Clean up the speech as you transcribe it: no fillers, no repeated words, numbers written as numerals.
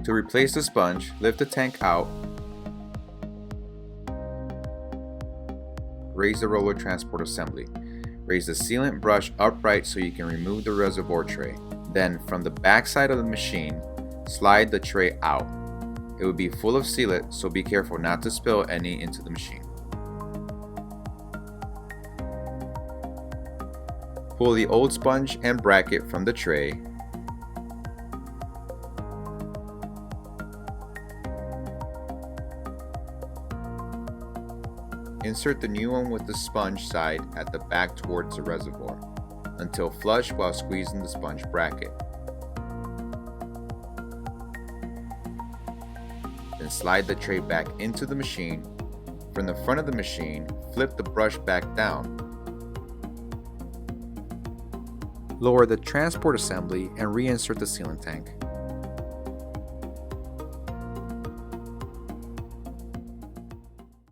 To replace the sponge, lift the tank out, raise the roller transport assembly. Raise the sealant brush upright so you can remove the reservoir tray. Then, from the back side of the machine, slide the tray out. It will be full of sealant, so be careful not to spill any into the machine. Pull the old sponge and bracket from the tray. Insert the new one with the sponge side at the back towards the reservoir, until flush while squeezing the sponge bracket. Then slide the tray back into the machine. From the front of the machine, flip the brush back down. Lower the transport assembly and reinsert the sealant tank.